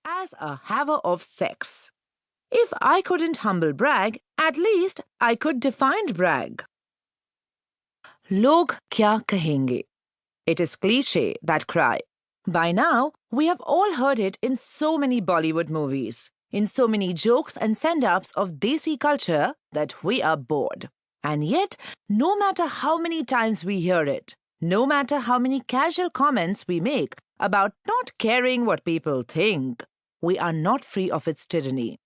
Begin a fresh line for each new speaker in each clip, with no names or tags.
as a haver of sex. If I couldn't humble brag, at least I could defined brag. Log kya kahenge? It is cliché, that cry. By now, we have all heard it in so many Bollywood movies, in so many jokes and send-ups of Desi culture that we are bored. And yet, no matter how many times we hear it, no matter how many casual comments we make about not caring what people think, we are not free of its tyranny.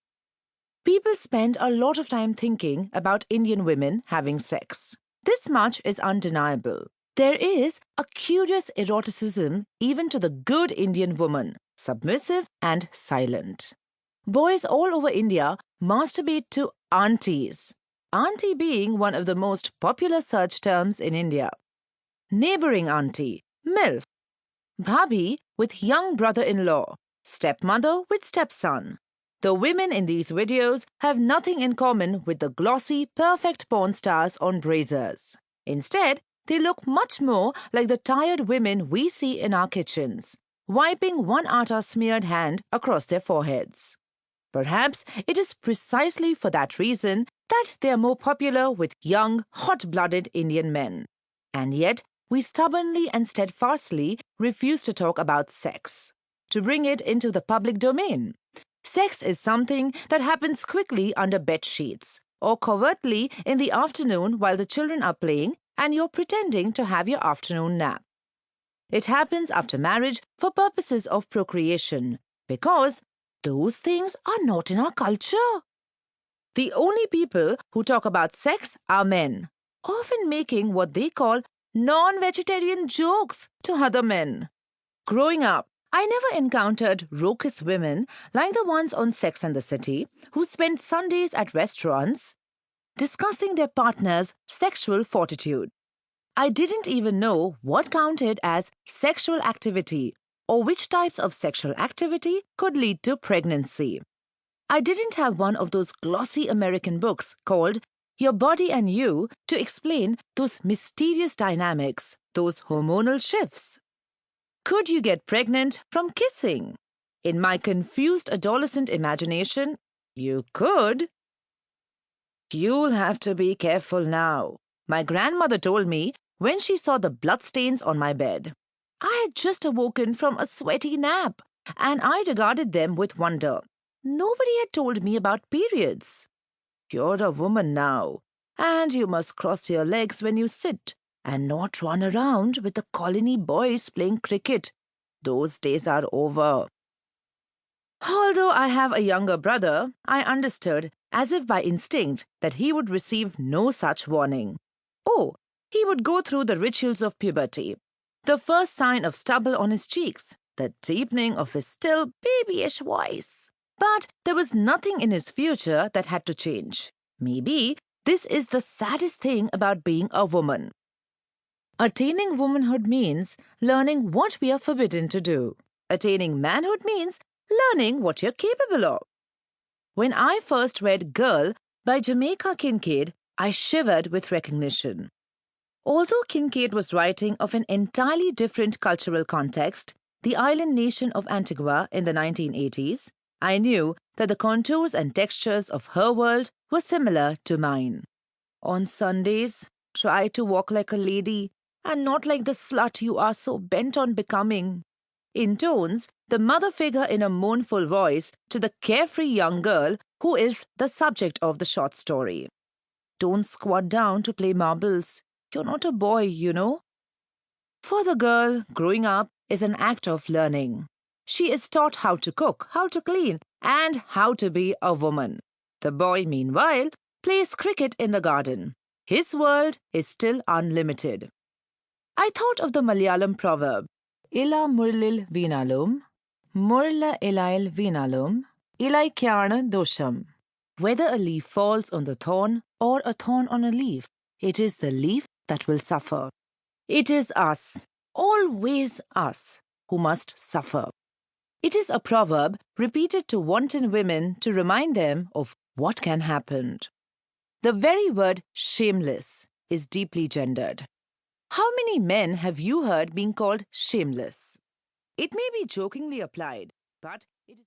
People spend a lot of time thinking about Indian women having sex. This much is undeniable. There is a curious eroticism even to the good Indian woman, submissive and silent. Boys all over India masturbate to aunties, auntie being one of the most popular search terms in India. Neighboring auntie, MILF. Bhabhi with young brother-in-law, stepmother with stepson. The women in these videos have nothing in common with the glossy, perfect porn stars on Brazzers. Instead, they look much more like the tired women we see in our kitchens, wiping one atta-smeared hand across their foreheads. Perhaps it is precisely for that reason that they are more popular with young, hot-blooded Indian men. And yet, we stubbornly and steadfastly refuse to talk about sex, to bring it into the public domain. Sex is something that happens quickly under bed sheets, or covertly in the afternoon while the children are playing and you're pretending to have your afternoon nap. It happens after marriage for purposes of procreation, because those things are not in our culture. The only people who talk about sex are men, often making what they call non-vegetarian jokes to other men. Growing up, I never encountered raucous women like the ones on Sex and the City who spent Sundays at restaurants discussing their partner's sexual fortitude. I didn't even know what counted as sexual activity or which types of sexual activity could lead to pregnancy. I didn't have one of those glossy American books called Your Body and You to explain those mysterious dynamics, those hormonal shifts. Could you get pregnant from kissing? In my confused adolescent imagination, you could. You'll have to be careful now, my grandmother told me when she saw the bloodstains on my bed. I had just awoken from a sweaty nap, and I regarded them with wonder. Nobody had told me about periods. You're a woman now, and you must cross your legs when you sit, and not run around with the colony boys playing cricket. Those days are over. Although I have a younger brother, I understood, as if by instinct, that he would receive no such warning. Oh, he would go through the rituals of puberty. The first sign of stubble on his cheeks, the deepening of his still babyish voice. But there was nothing in his future that had to change. Maybe this is the saddest thing about being a woman. Attaining womanhood means learning what we are forbidden to do. Attaining manhood means learning what you're capable of. When I first read Girl by Jamaica Kincaid, I shivered with recognition. Although Kincaid was writing of an entirely different cultural context, the island nation of Antigua in the 1980s, I knew that the contours and textures of her world were similar to mine. On Sundays, try to walk like a lady and not like the slut you are so bent on becoming. In tones, the mother figure in a mournful voice to the carefree young girl who is the subject of the short story. Don't squat down to play marbles. You're not a boy, you know. For the girl, growing up is an act of learning. She is taught how to cook, how to clean, and how to be a woman. The boy, meanwhile, plays cricket in the garden. His world is still unlimited. I thought of the Malayalam proverb, Ila Murlil Vinalum, Murla Ilail Vinalum, Ilaikyana Dosham. Whether a leaf falls on the thorn or a thorn on a leaf, it is the leaf that will suffer. It is us, always us, who must suffer. It is a proverb repeated to wanton women to remind them of what can happen. The very word shameless is deeply gendered. How many men have you heard being called shameless? It may be jokingly applied, but